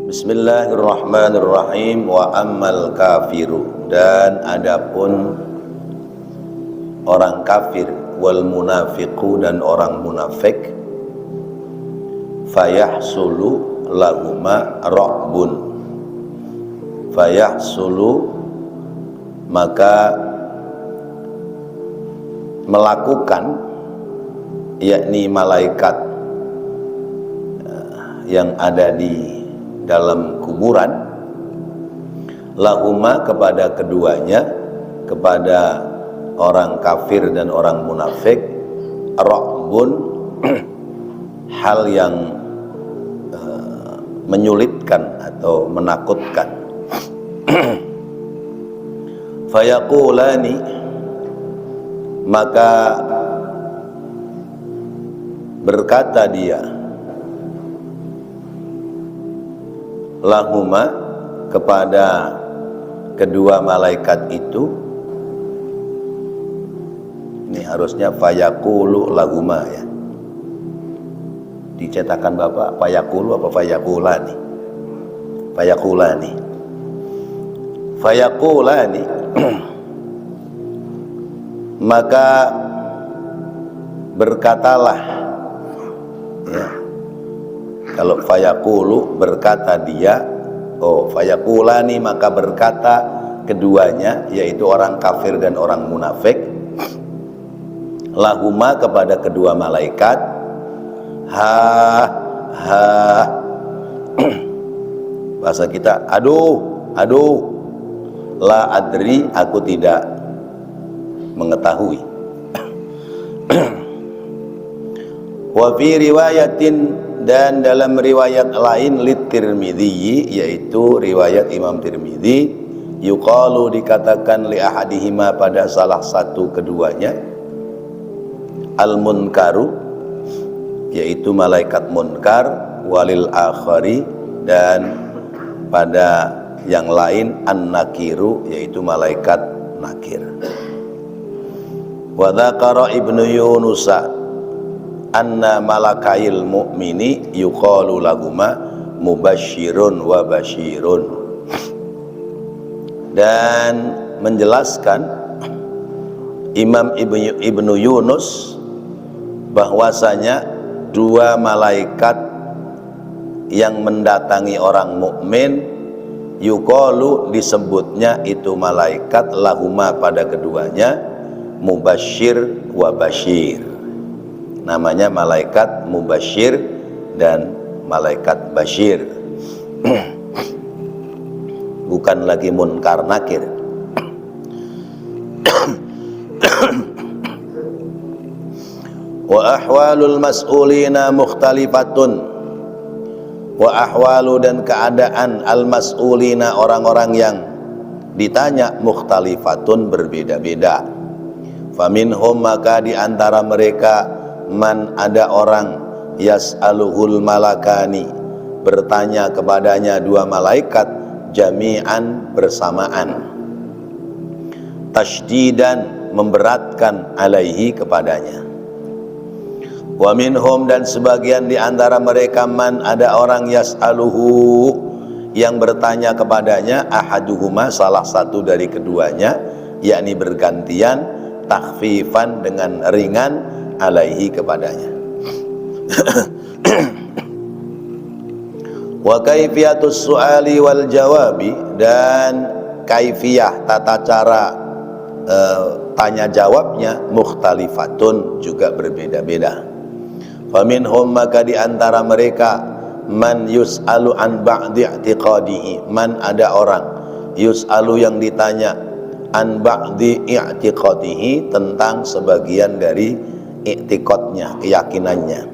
Bismillahirrahmanirrahim. Wa ammal kafiru, dan adapun orang kafir, wal munafiqu, dan orang munafik, fayahsulu lahuma ra'bun, fayahsulu, maka melakukan, yakni malaikat yang ada di dalam kuburan, lahuma, kepada keduanya, kepada orang kafir dan orang munafik, ra'bun, hal yang menyulitkan atau menakutkan. Fayaqulani, maka berkata dia, lahuma, kepada kedua malaikat itu. Ini harusnya fayaqulu lahuma ya. Dicetakan Bapak fayaqulu apa fayaqulani? Fayaqulani. Fayaqulani maka berkatalah ya. Kalau fayaqulu, berkata dia, fayaqulani, maka berkata keduanya, yaitu orang kafir dan orang munafik, lahuma, kepada kedua malaikat, ha bahasa kita, aduh, la adri, aku tidak mengetahui. Wa fi riwayatin, dan dalam riwayat lain, Tirmidzi, yaitu riwayat Imam Tirmidzi, yuqalu, dikatakan, li ahadihima, pada salah satu keduanya, al munkaru, yaitu malaikat munkar, walil akhari, dan pada yang lain, an nakiru, yaitu malaikat nakir. Wa dzakara Ibnu Yunusa anna malakail mu'mini yuqalu lahuma mubasyirun wa basyirun, dan menjelaskan Imam Ibnu Yunus bahwasanya dua malaikat yang mendatangi orang mukmin, yuqalu, disebutnya itu malaikat, lahuma, pada keduanya, mubasyir wa basyir, namanya malaikat mubasyir dan malaikat basyir. Bukan lagi munkar nakir. Wa ahwalul mas'ulina mukhtalifatun, wa ahwalu, dan keadaan al mas'ulina, orang-orang yang ditanya, mukhtalifatun, berbeda-beda. Faminhum, maka diantara mereka, man, ada orang, yas'aluhul malakani, bertanya kepadanya dua malaikat, jami'an, bersamaan, tashdidan, memberatkan, alaihi, kepadanya. Wa minhum, dan sebagian diantara mereka, man, ada orang, yas'aluhu, yang bertanya kepadanya, ahaduhuma, salah satu dari keduanya, yakni bergantian, takhfifan, dengan ringan, alaihi, kepadanya. Wa kaifiyatus su'ali wal jawabi, dan kaifiyah, tata cara tanya jawabnya, mukhtalifatun, juga berbeda-beda. Faminhum, maka diantara mereka, man yus'alu an ba'di i'tiqadihi, man, ada orang, yus'alu, yang ditanya, an ba'di i'tiqadihi, tentang sebagian dari i'tiqadnya, keyakinannya.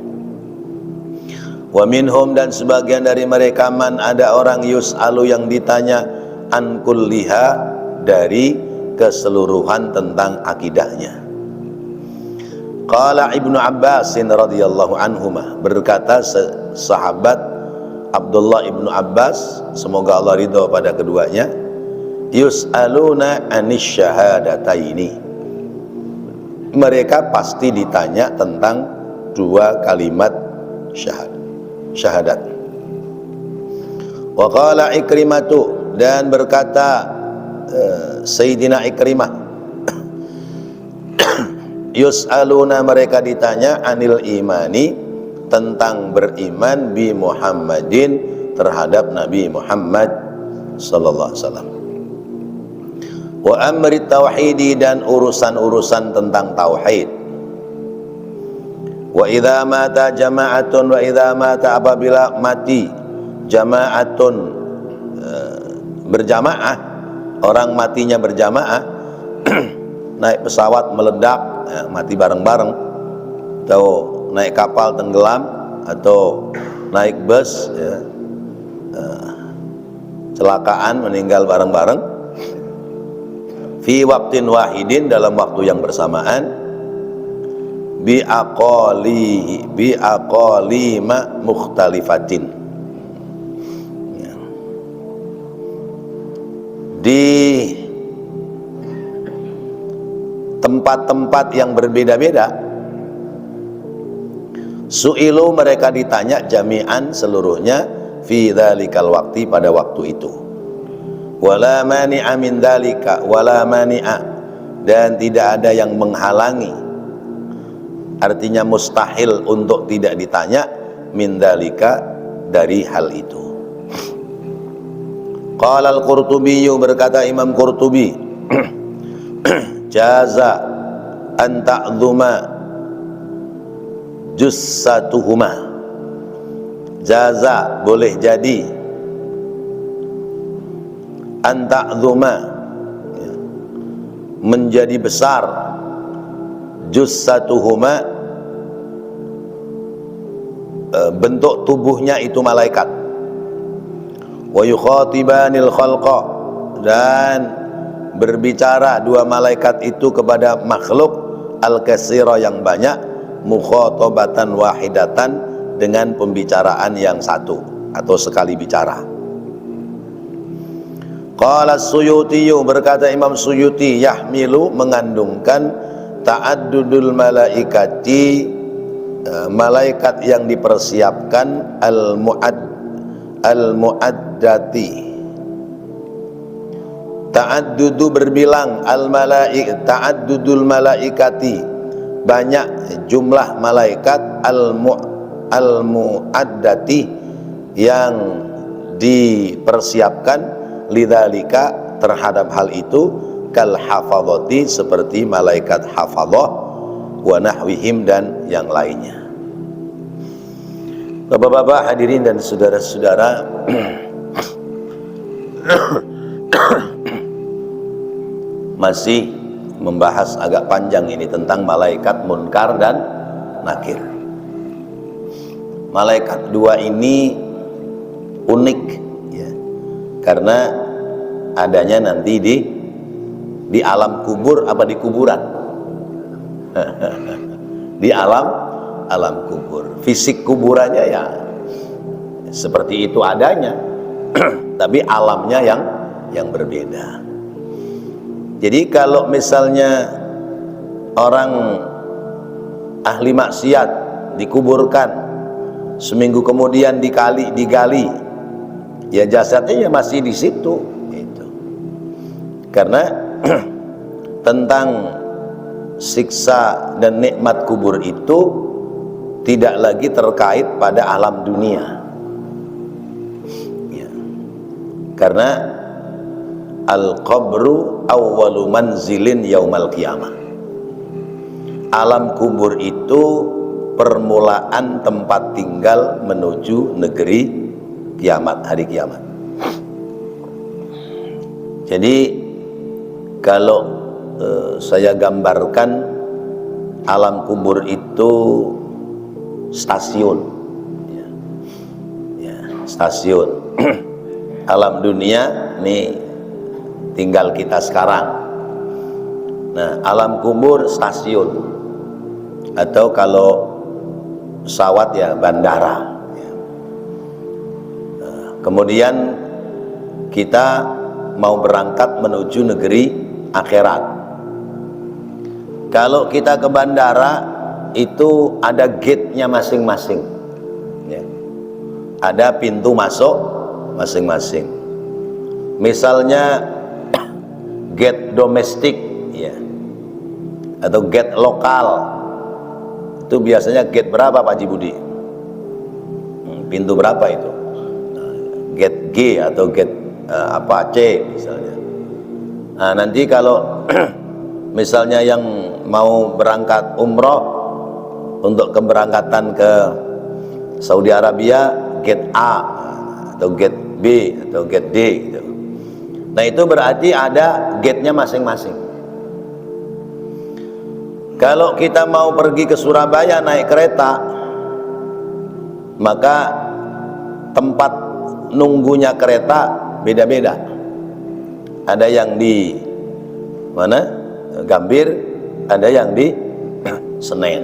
Wa minhum, dan sebagian dari mereka, man, ada orang, yus'alu, yang ditanya, an kulliha, dari keseluruhan tentang akidahnya. Qala Ibnu Abbas radhiyallahu anhuma, berkata sahabat Abdullah Ibnu Abbas, semoga Allah ridha pada keduanya, yus'aluna anis syahadataini, mereka pasti ditanya tentang dua kalimat syahadat. Wa qala Ikrimatu, dan berkata Sayyidina Ikrimah, yus'aluna, mereka ditanya, anil imani, tentang beriman, bi Muhammadin, terhadap Nabi Muhammad sallallahu alaihi wasallam, wa amri tauhidi, dan urusan-urusan tentang tauhid, wa idza mata jama'atun, wa idza mata, apabila mati jama'atun, berjamaah, orang matinya berjamaah, naik pesawat meledak, mati bareng-bareng, atau naik kapal tenggelam, atau naik bus, celakaan, meninggal bareng-bareng, fi waqtin wahidin, dalam waktu yang bersamaan, bi aqalima mukhtalifatin, di tempat-tempat yang berbeda-beda. Su'ilu, mereka ditanya, jami'an, seluruhnya, fi dzalikal waqti, pada waktu itu. Wala mani'a min dzalika, wala mani'a, dan tidak ada yang menghalangi, artinya mustahil untuk tidak ditanya, min dzalika, dari hal itu. Qala al-Qurtubi, berkata Imam Qurtubi, jaza an ta'dhuma jussatuhuma, jaza, boleh jadi, an ta'dhuma, menjadi besar, jussatuhuma, bentuk tubuhnya itu malaikat, wa yukhatibanil khalqa, dan berbicara dua malaikat itu kepada makhluk, al-katsira, yang banyak, mukhatabatan wahidatan, dengan pembicaraan yang satu atau sekali bicara. Qala Suyuti, berkata Imam Suyuti, yahmilu, mengandungkan, ta'addudul malaikati, malaikat yang dipersiapkan, al-mu'addati, ta'addudu, berbilang, ta'addudul malaikati, banyak jumlah malaikat, al-mu'addati, yang dipersiapkan, lidzalika, terhadap hal itu, kal hafadhati, seperti malaikat hafadhah, wa nahwihim, dan yang lainnya. Bapak-bapak, hadirin dan saudara-saudara, masih membahas agak panjang ini tentang malaikat munkar dan nakir. Malaikat dua ini unik, ya, karena adanya nanti di alam kubur, apa di kuburan? Di alam kubur. Fisik kuburannya ya seperti itu adanya, tapi alamnya yang berbeda. Jadi kalau misalnya orang ahli maksiat dikuburkan, seminggu kemudian digali, ya jasadnya ya masih di situ, gitu. Karena tentang siksa dan nikmat kubur itu tidak lagi terkait pada alam dunia, ya. Karena al-qabru awwalu manzilin yaumal qiyamah, alam kubur itu permulaan tempat tinggal menuju negeri kiamat, hari kiamat. Jadi kalau saya gambarkan, alam kubur itu stasiun, ya, stasiun. Alam dunia nih tinggal kita sekarang. Nah, alam kubur stasiun, atau kalau pesawat ya bandara. Kemudian kita mau berangkat menuju negeri akhirat. Kalau kita ke bandara itu ada gate-nya masing-masing, ya. Ada pintu masuk, masing-masing. Misalnya gate domestik ya, atau gate lokal, itu biasanya gate berapa Pak Haji Budi? Pintu berapa itu? Gate G atau gate apa C misalnya. Nah, nanti kalau misalnya yang mau berangkat umroh untuk keberangkatan ke Saudi Arabia, gate A atau gate B atau gate D gitu. Nah, itu berarti ada gate-nya masing-masing. Kalau kita mau pergi ke Surabaya naik kereta, maka tempat nunggunya kereta beda-beda. Ada yang di mana? Gambir, ada yang di Senen.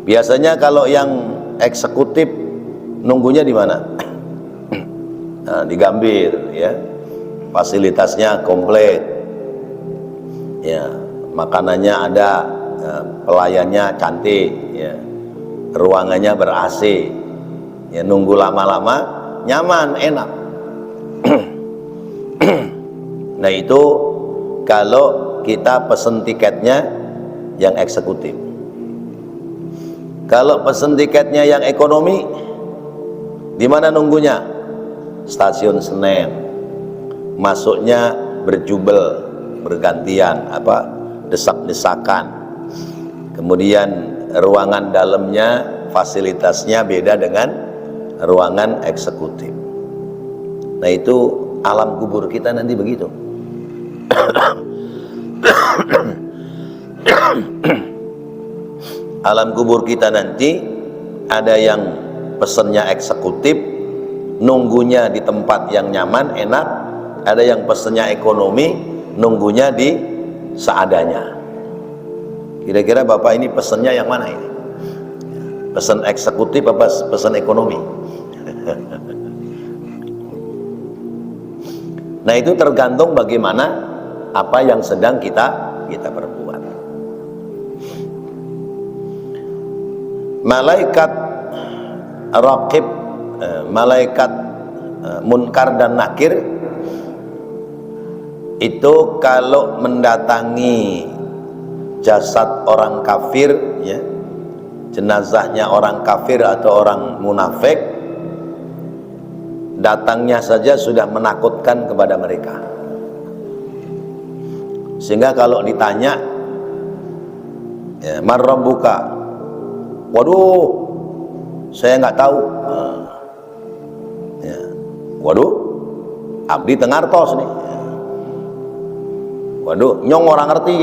Biasanya kalau yang eksekutif nunggunya di mana? Nah, di Gambir ya. Fasilitasnya komplit. Ya, makanannya ada, pelayannya cantik ya. Ruangannya ber-AC. Ya, nunggu lama-lama nyaman, enak. Nah, itu kalau kita pesen tiketnya yang eksekutif. Kalau pesen tiketnya yang ekonomi, di mana nunggunya? Stasiun Senen. Masuknya berjubel, bergantian, desak-desakan. Kemudian ruangan dalamnya, fasilitasnya beda dengan ruangan eksekutif. Nah, itu alam kubur kita nanti begitu. Alam kubur kita nanti ada yang pesennya eksekutif, nunggunya di tempat yang nyaman, enak. Ada yang pesennya ekonomi, nunggunya di seadanya. Kira-kira Bapak ini pesennya yang mana ini? Pesen eksekutif apa pesen ekonomi? Nah, itu tergantung bagaimana apa yang sedang kita perbuat. Malaikat raqib, malaikat munkar dan nakir itu kalau mendatangi jasad orang kafir ya, jenazahnya orang kafir atau orang munafik, datangnya saja sudah menakutkan kepada mereka. Sehingga kalau ditanya ya, marrabbuka, waduh saya nggak tahu. Ya, waduh abdi tengartos nih. Waduh nyong orang ngerti.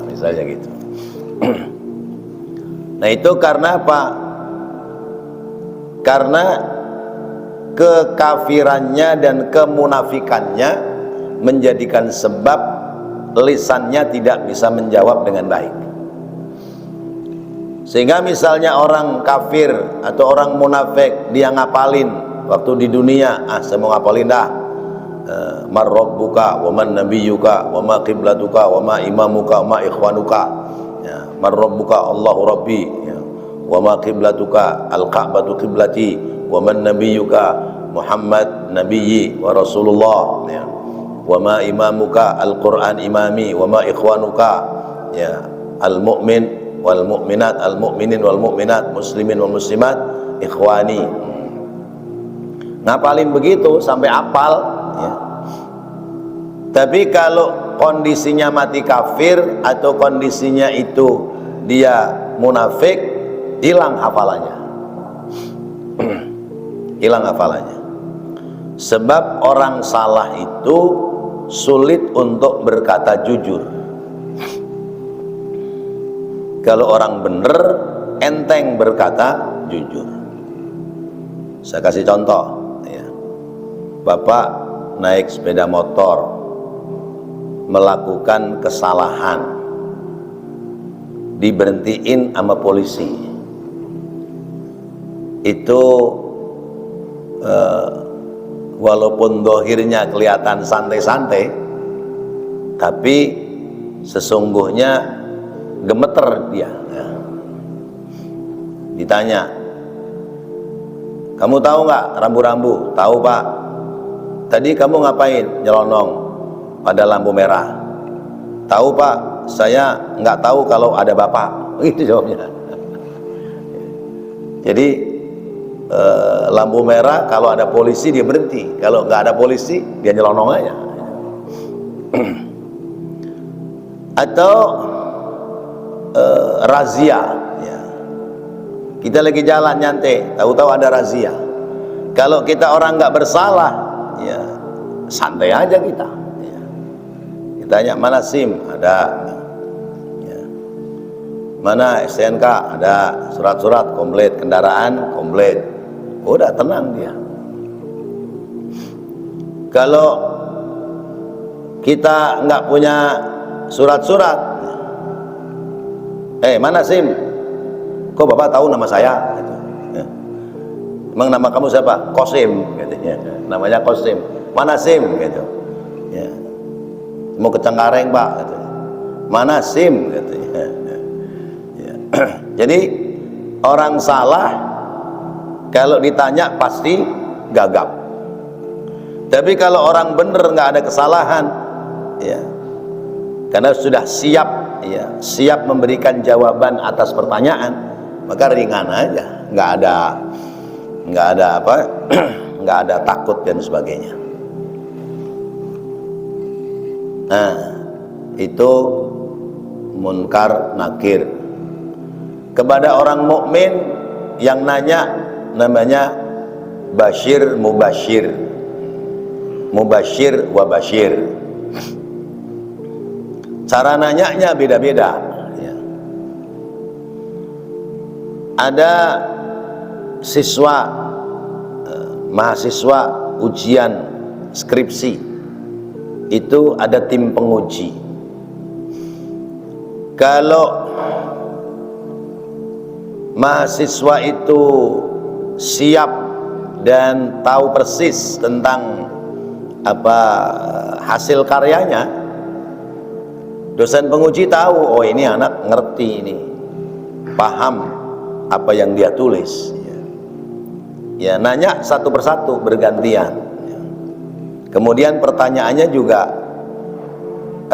Misalnya gitu. Nah, itu karena apa? Karena kekafirannya dan kemunafikannya menjadikan sebab lisannya tidak bisa menjawab dengan baik. Sehingga misalnya orang kafir atau orang munafik, dia ngapalin waktu di dunia, saya mau ngapalin dah, man rabbuka wa man nabiyyuka wa ma qiblatuka wa ma imamuka wa ma ikhwanuka, ya, man rabbuka Allahu rabbi, ya, wa ma qiblatuka al-ka'batu qiblati wa man nabiyyuka Muhammad nabiyyi wa rasulullah, ya, wa ma imamuka al-Qur'an imami wa ma ikhwanuka, ya, al-mu'min wal mu'minat al-mu'minin wal mu'minat muslimin wal muslimat ikhwani. Ngapalin begitu sampai apal ya. Tapi kalau kondisinya mati kafir atau kondisinya itu dia munafik, hilang hafalannya. Hilang hafalannya. Sebab orang salah itu sulit untuk berkata jujur. Kalau orang benar, enteng berkata jujur. Saya kasih contoh ya. Bapak naik sepeda motor, melakukan kesalahan, diberhentiin sama polisi. Itu walaupun dohirnya kelihatan santai-santai, tapi sesungguhnya gemeter dia ya. Ditanya, Kamu tahu nggak rambu-rambu? Tahu Pak. Tadi kamu ngapain nyelonong pada lampu merah? Tahu Pak, saya nggak tahu kalau ada Bapak. Itu jawabnya. Jadi lampu merah kalau ada polisi dia berhenti, kalau nggak ada polisi dia nyelonong aja. Atau razia, ya. Kita lagi jalan nyantai, tahu-tahu ada razia. Kalau kita orang nggak bersalah, ya santai aja kita. Ya. Kita tanya mana SIM, ada. Ya. Mana STNK, ada. Surat-surat komplit, kendaraan komplit. Udah tenang dia. Kalau kita nggak punya surat-surat, mana SIM? Kok Bapak tahu nama saya? Gitu. Ya. Emang nama kamu siapa? Kosim, katanya. Namanya Kosim. Mana SIM? Gitu. Ya. Mau ke Cengkareng Pak? Gitu. Mana SIM? Katanya. Ya. Jadi orang salah kalau ditanya pasti gagap. Tapi kalau orang bener nggak ada kesalahan, ya, karena sudah siap, ya, siap memberikan jawaban atas pertanyaan, maka ringan aja, nggak ada apa, nggak ada takut dan sebagainya. Nah, itu munkar nakir. Kepada orang mukmin yang nanya namanya Bashir Mubashir, Mubashir wa Bashir. Cara nanyanya beda-beda, ya. Ada siswa mahasiswa ujian skripsi, itu ada tim penguji. Kalau mahasiswa itu siap dan tahu persis tentang apa hasil karyanya, dosen penguji tahu, oh ini anak ngerti, ini paham apa yang dia tulis, ya, nanya satu persatu bergantian, ya. Kemudian pertanyaannya juga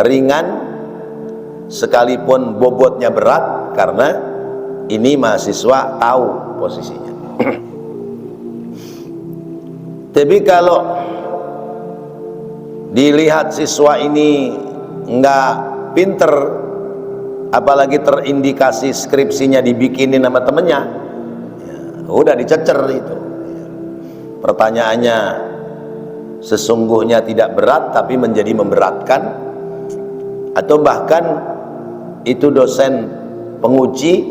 ringan sekalipun bobotnya berat, karena ini mahasiswa tahu posisinya. Tapi kalau dilihat siswa ini nggak pinter, apalagi terindikasi skripsinya dibikinin sama temennya, ya, udah dicecer itu. Pertanyaannya sesungguhnya tidak berat tapi menjadi memberatkan, atau bahkan itu dosen penguji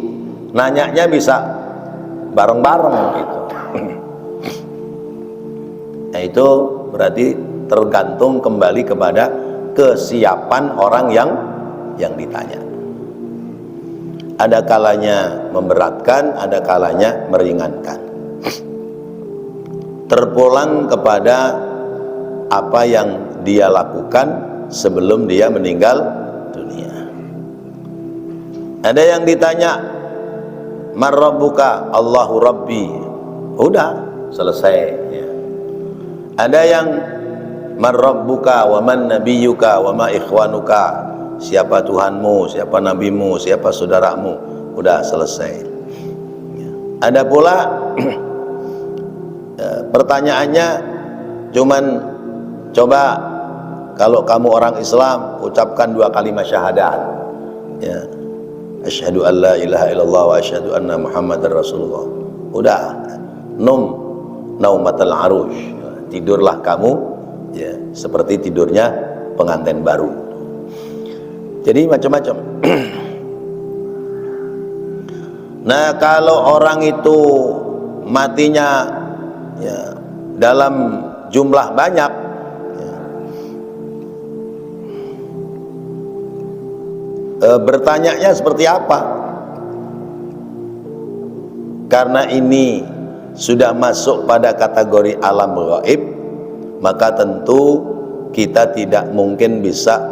nanyanya bisa bareng-bareng gitu. Nah, itu berarti tergantung kembali kepada kesiapan orang yang ditanya. Ada kalanya memberatkan, ada kalanya meringankan. Terpulang kepada apa yang dia lakukan sebelum dia meninggal dunia. Ada yang ditanya, "Man rabbuka?" "Allahu Rabbi." Udah selesai, ya. Ada yang "Man rabbuka wa man nabiyyuka wa ma ikhwanuka?" Siapa Tuhanmu, siapa nabimu, siapa saudaramu? Udah selesai, ya. Ada pula pertanyaannya cuman, coba kalau kamu orang Islam ucapkan 2 kalimat syahadat, ya, asyhadu an la ilaha illallah wa asyhadu anna muhammadar rasulullah. Udah, naumatal arush, tidurlah kamu, ya, seperti tidurnya pengantin baru. Jadi macam-macam. Nah, kalau orang itu matinya, ya, dalam jumlah banyak, ya, bertanyanya seperti apa? Karena ini sudah masuk pada kategori alam gaib, maka tentu kita tidak mungkin bisa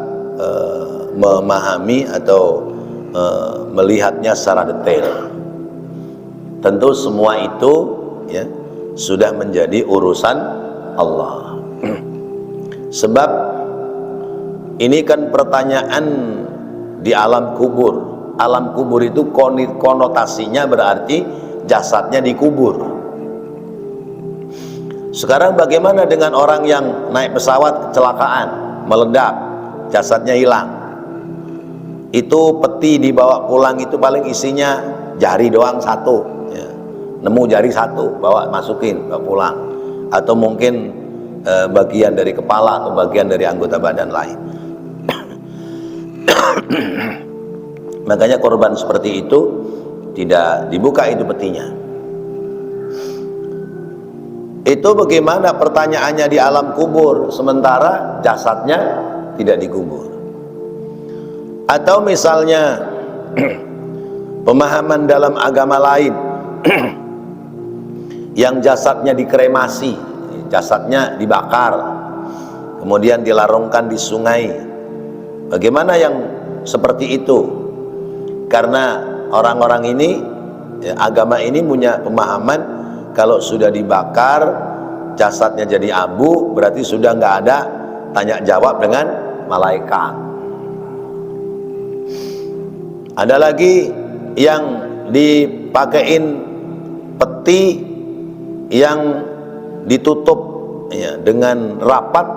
memahami atau melihatnya secara detail. Tentu semua itu, ya, sudah menjadi urusan Allah. Sebab ini kan pertanyaan di alam kubur. Alam kubur itu konotasinya berarti jasadnya dikubur. Sekarang bagaimana dengan orang yang naik pesawat kecelakaan, meledak, jasadnya hilang? Itu peti dibawa pulang itu paling isinya jari doang satu, ya. Nemu jari satu, bawa masukin, bawa pulang. Atau mungkin bagian dari kepala atau bagian dari anggota badan lain. Makanya korban seperti itu tidak dibuka itu petinya. Itu bagaimana pertanyaannya di alam kubur sementara jasadnya tidak dikubur. Atau misalnya pemahaman dalam agama lain yang jasadnya dikremasi, jasadnya dibakar, kemudian dilarungkan di sungai. Bagaimana yang seperti itu? Karena orang-orang ini, agama ini punya pemahaman kalau sudah dibakar jasadnya jadi abu, berarti sudah nggak ada tanya jawab dengan malaikat. Ada lagi yang dipakein peti yang ditutup, ya, dengan rapat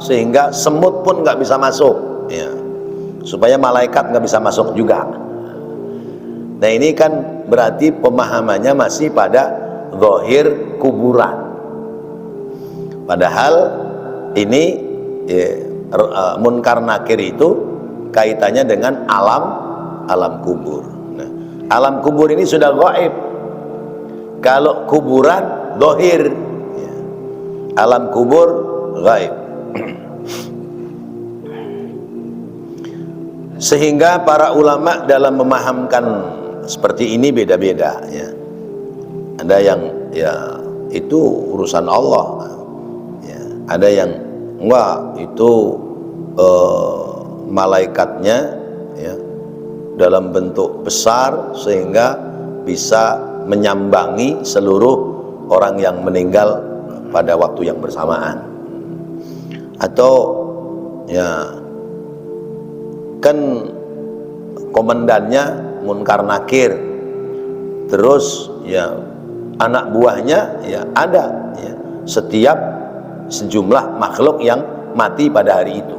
sehingga semut pun nggak bisa masuk, ya, supaya malaikat nggak bisa masuk juga. Nah ini kan berarti pemahamannya masih pada zahir kuburan. Padahal ini munkar nakir itu kaitannya dengan alam kubur. Nah, alam kubur ini sudah gaib. Kalau kuburan zahir, ya. Alam kubur gaib. Sehingga para ulama dalam memahamkan seperti ini beda-beda, ya. Ada yang ya itu urusan Allah, ya. Ada yang enggak, itu malaikatnya, ya, dalam bentuk besar sehingga bisa menyambangi seluruh orang yang meninggal pada waktu yang bersamaan. Atau ya kan komandannya munkar nakir, terus ya anak buahnya ya ada, ya, setiap sejumlah makhluk yang mati pada hari itu,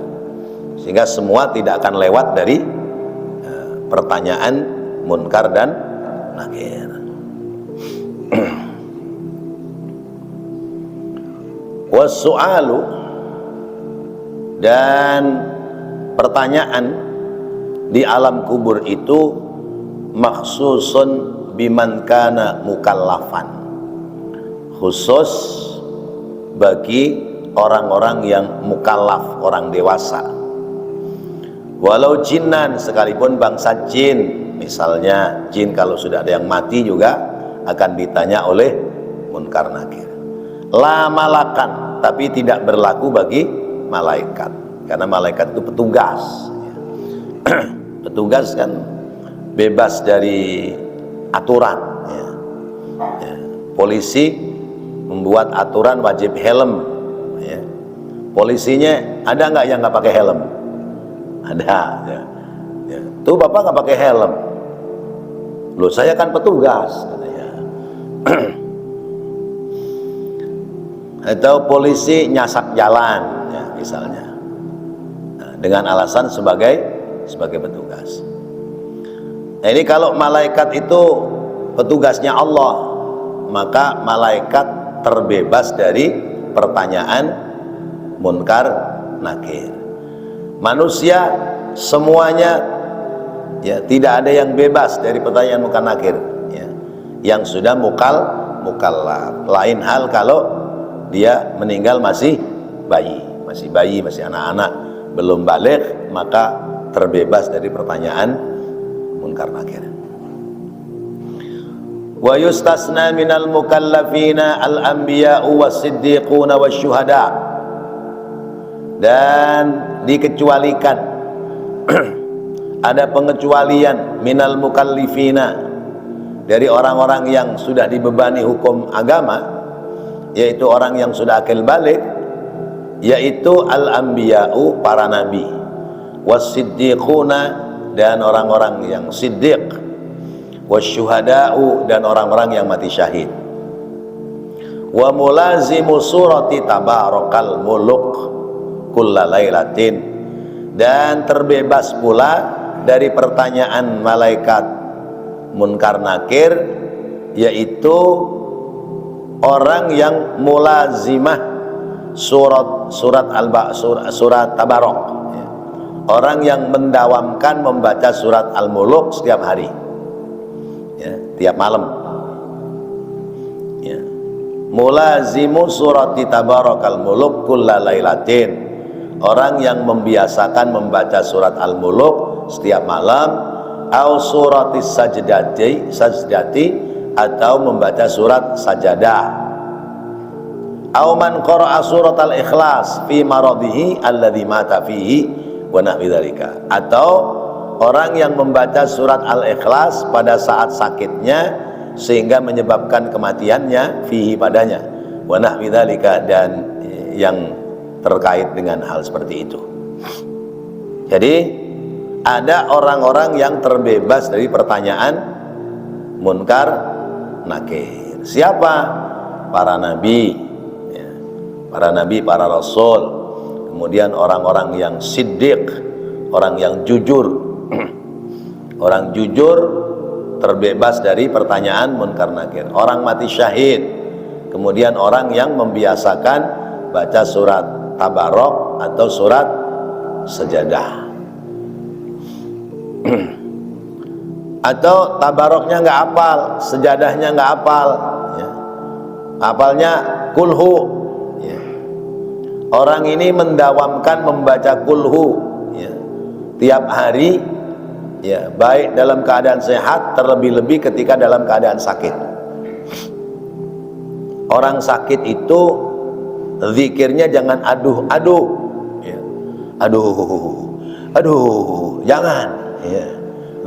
sehingga semua tidak akan lewat dari pertanyaan munkar dan nakir. Wassu'alu, dan pertanyaan di alam kubur itu makhsusun biman kana mukallafan, khusus bagi orang-orang yang mukallaf, orang dewasa. Walau jinnan, sekalipun bangsa jin, misalnya jin kalau sudah ada yang mati juga akan ditanya oleh munkar nakir. La malakan, tapi tidak berlaku bagi malaikat, karena malaikat itu petugas. Petugas kan bebas dari aturan, ya. Ya. Polisi membuat aturan wajib helm, ya. Polisinya ada nggak yang nggak pakai helm? Ada, ya. Ya. Tuh bapak nggak pakai helm, loh saya kan petugas, katanya. Atau polisi nyasak jalan, ya, misalnya, nah, dengan alasan sebagai petugas. Nah ini kalau malaikat itu petugasnya Allah, maka malaikat terbebas dari pertanyaan munkar nakir. Manusia semuanya, ya, tidak ada yang bebas dari pertanyaan munkar nakir, ya, yang sudah mukallaf. Lain hal kalau dia meninggal masih bayi, masih anak-anak, belum baligh, maka terbebas dari pertanyaan munkar nakir. Wa yustasna minal mukallafina al-anbiya'u was-siddiquna wasyuhada, dan dikecualikan ada pengecualian minal mukallifina, dari orang-orang yang sudah dibebani hukum agama, yaitu orang yang sudah akil balik, yaitu al-anbiya'u, para nabi, was-siddiquna, dan orang-orang yang siddiq, wasyuhada'u, dan orang-orang yang mati syahid, wa mulazimu surati tabarakal muluk kulla lailatin, dan terbebas pula dari pertanyaan malaikat munkar nakir, yaitu orang yang mulazimah surat Tabarok, orang yang mendawamkan membaca surat Al-Muluk setiap hari, ya, tiap malam, ya. Mulazimu surati Tabarakal Muluk kulla lailatin, orang yang membiasakan membaca surat Al-Muluk setiap malam, au surati sajdati, atau membaca surat sajadah, au man qara'a surat al-ikhlas fi maradihi alladhi mata fihi wa nahwi dzalika, atau orang yang membaca surat al-ikhlas pada saat sakitnya sehingga menyebabkan kematiannya, fihi, padanya, wa nahwi dzalika, dan yang terkait dengan hal seperti itu. Jadi ada orang-orang yang terbebas dari pertanyaan munkar nakir. Siapa? Para nabi, ya, para nabi, para rasul, kemudian orang-orang yang siddiq, orang yang jujur. Orang jujur terbebas dari pertanyaan munkar nakir. Orang mati syahid, kemudian orang yang membiasakan baca surat Tabarok atau surat Sajadah. Atau Tabaroknya nggak hafal, Sejadahnya nggak hafal, ya. Hafalnya kulhu, ya. Orang ini mendawamkan membaca kulhu, ya, tiap hari, ya, baik dalam keadaan sehat, terlebih-lebih ketika dalam keadaan sakit. Orang sakit itu zikirnya jangan aduh, ya. Aduh, jangan, ya.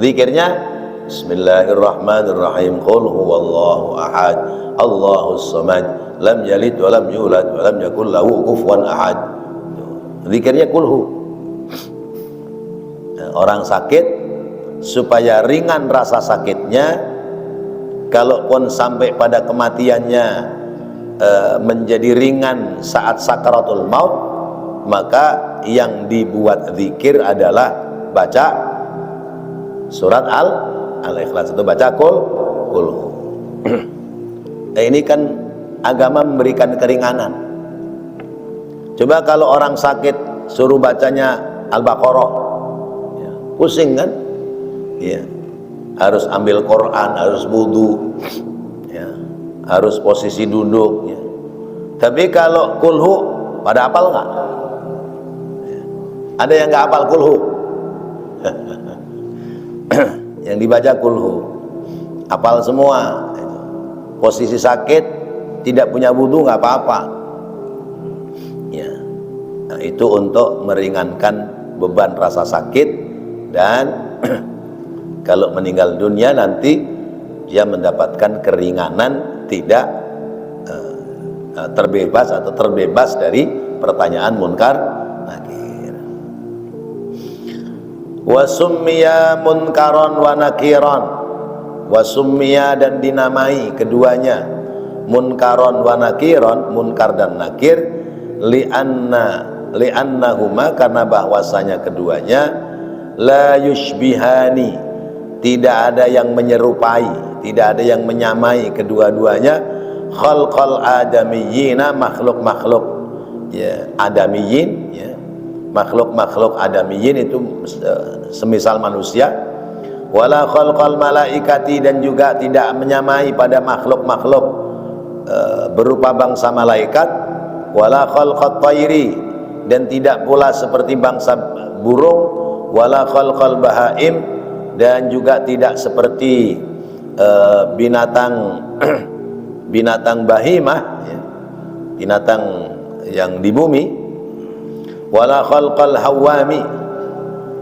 Zikirnya Bismillahirrahmanirrahim, qul huwallahu ahad, Allahus samad, lam yalid wa lam yulad wa lam yakul lahu kufuwan ahad. Zikirnya kulhu. Orang sakit supaya ringan rasa sakitnya, kalaupun sampai pada kematiannya menjadi ringan saat sakaratul maut, maka yang dibuat zikir adalah baca surat Al-Ikhlas, itu baca kulhu. Nah, ini kan agama memberikan keringanan. Coba kalau orang sakit suruh bacanya Al-Baqarah, ya, pusing kan, ya. Harus ambil Quran, harus wudu, ya, harus posisi duduk, ya. Tapi kalau kulhu pada hafal nggak? Ya. Ada yang nggak hafal kulhu? Yang dibaca kulhu hafal semua. Posisi sakit tidak punya wudu nggak apa-apa, ya. Nah, itu untuk meringankan beban rasa sakit, dan kalau meninggal dunia nanti dia mendapatkan keringanan, tidak terbebas dari pertanyaan munkar nakir. Wasummiya munkaron wa nakiron, wasummiya, dan dinamai keduanya, munkaron wa nakiron, munkar dan nakir, li'annahuma, karena bahwasanya keduanya la yushbihani, tidak ada yang menyerupai, tidak ada yang menyamai kedua-duanya, khalqal adamiyina, makhluk-makhluk, ya, adamiyin, ya, makhluk-makhluk adamiyin itu semisal manusia, wala khalqal malaikati, dan juga tidak menyamai pada makhluk-makhluk berupa bangsa malaikat, wala khalqat tayri, dan tidak pula seperti bangsa burung, wala khalqal bahaim, dan juga tidak seperti binatang binatang bahimah, ya, binatang yang di bumi, wala khalqal hawami,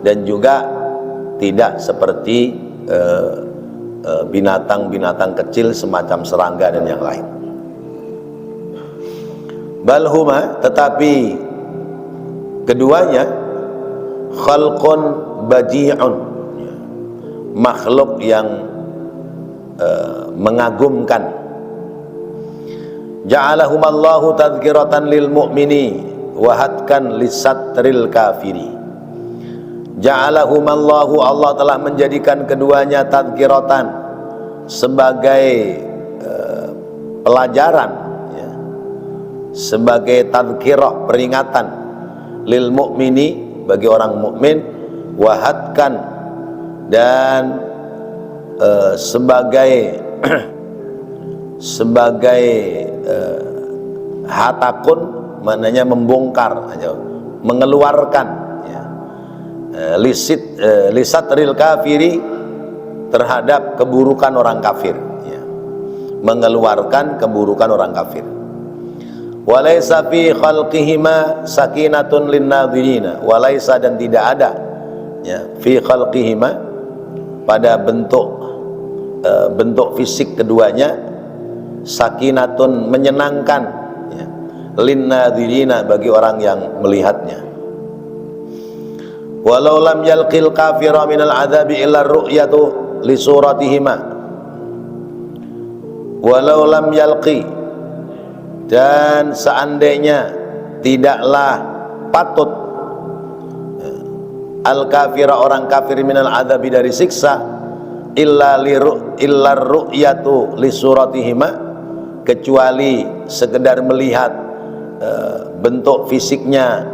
dan juga tidak seperti binatang-binatang kecil semacam serangga dan yang lain. balhuma, tetapi keduanya khalqun badi'un, makhluk yang mengagumkan. Ja'alahumallahu tadhkiratan lil mu'mini wahadkan lisatril kafiri. Ja'alahumallahu, Allah telah menjadikan keduanya tadhkiratan, sebagai pelajaran, ya, sebagai tadhkirah, peringatan, lil mu'mini, bagi orang mukmin, wahadkan, dan sebagai hatakun, maknanya membongkar, mengeluarkan, ya, lisatril kafiri, terhadap keburukan orang kafir, ya, mengeluarkan keburukan orang kafir. Walaysa fi khalqihima sakinatun linnadhirina, walaysa, dan tidak ada, ya, fi khalqihima, pada bentuk fisik keduanya, sakinatun, menyenangkan, ya, linnadhirina, bagi orang yang melihatnya. Walau lam yalqil kafira minal adzabi illa ru'yatu li suratihima, walau lam yalqi, dan seandainya tidaklah patut al kafira, orang kafir, minal adzabi, dari siksa, illa ru'yatu li suratihima, kecuali sekedar melihat bentuk fisiknya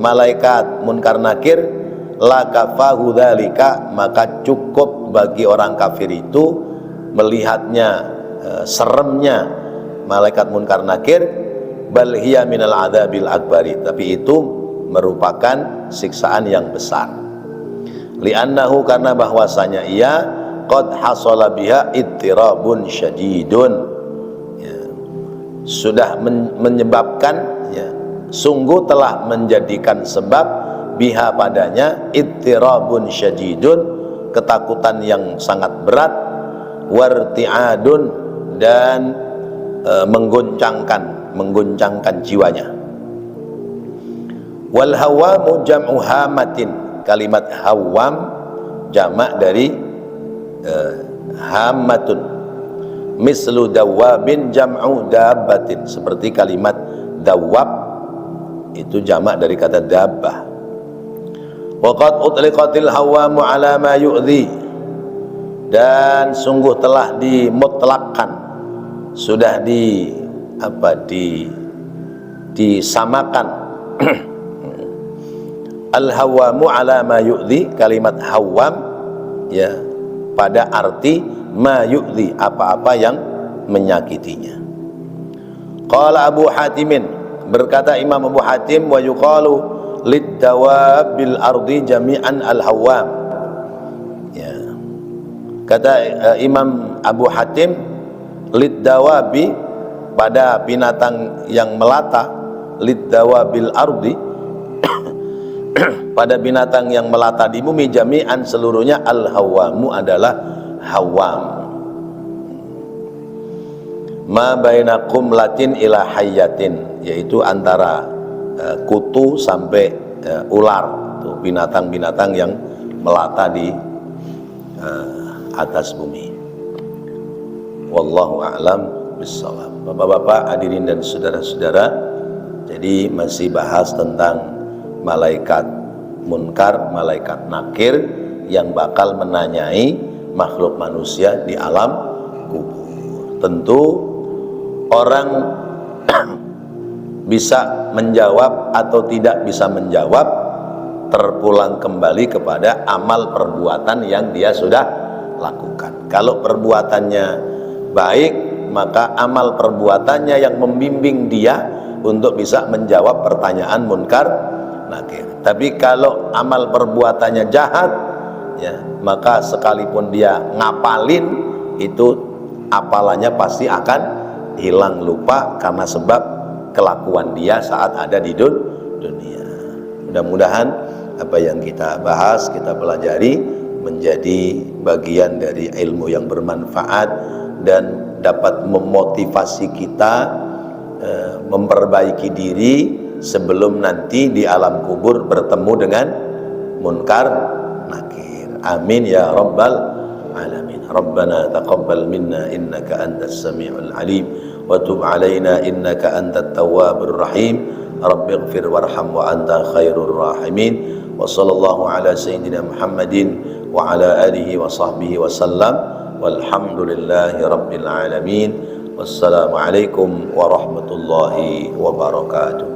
malaikat munkar nakir, la kafahu dzalika, maka cukup bagi orang kafir itu melihatnya, seremnya malaikat munkar nakir. Bal hiya minal adzabil akbari, tapi itu merupakan siksaan yang besar. Li'annahu, karena bahwasanya ia qad hasala biha ittirabun syadidun, ya, sudah menyebabkan, ya, sungguh telah menjadikan sebab, biha, padanya, ittirabun syadidun, ketakutan yang sangat berat, warti'adun, dan mengguncangkan jiwanya. Wal hawamu jam'u hamatin, kalimat hawam jamak dari hamatun. Mislu dawabin jam'u dabbatin, seperti kalimat dawab itu jamak dari kata dabbah. Waqad utliqatil hawamu ala ma yu'dhi, dan sungguh telah dimutlakkan, sudah disamakan al-hawamu ala ma yu'dhi, kalimat hawam, ya, pada arti ma yu'dhi, apa-apa yang menyakitinya. Qala Abu Hatimin, berkata Imam Abu Hatim, wa yuqalu lid-dawabil ardi jami'an al-hawam, ya, kata Imam Abu Hatim, lid-dawabi, pada binatang yang melata, lid-dawabil ardi, pada binatang yang melata di bumi, jami'an, seluruhnya, al-hawamu, adalah hawam. Ma baina qumlatin ila hayyatin, yaitu antara kutu sampai ular, tuh binatang-binatang yang melata di atas bumi. Wallahu a'lam bishawab. Bapak-bapak, hadirin dan saudara-saudara, jadi masih bahas tentang malaikat munkar, malaikat nakir yang bakal menanyai makhluk manusia di alam kubur. Tentu orang bisa menjawab atau tidak bisa menjawab terpulang kembali kepada amal perbuatan yang dia sudah lakukan. Kalau perbuatannya baik, maka amal perbuatannya yang membimbing dia untuk bisa menjawab pertanyaan munkar nakir. Tapi kalau amal perbuatannya jahat, ya, maka sekalipun dia ngapalin, itu apalannya pasti akan hilang, lupa, karena sebab kelakuan dia saat ada di dunia. Mudah-mudahan apa yang kita bahas, kita pelajari, menjadi bagian dari ilmu yang bermanfaat dan dapat memotivasi kita memperbaiki diri sebelum nanti di alam kubur bertemu dengan munkar nakir. Amin ya rabbal alamin. Rabbana taqabbal minna innaka antas samiul alim wa tub alaina innaka antat tawwabur rahim. Rabbighfir warham wa anta khairur rahimin. Wa sallallahu ala sayyidina Muhammadin wa ala alihi wa sahbihi wa sallam. Walhamdulillahi rabbil alamin. Wassalamualaikum warahmatullahi wabarakatuh.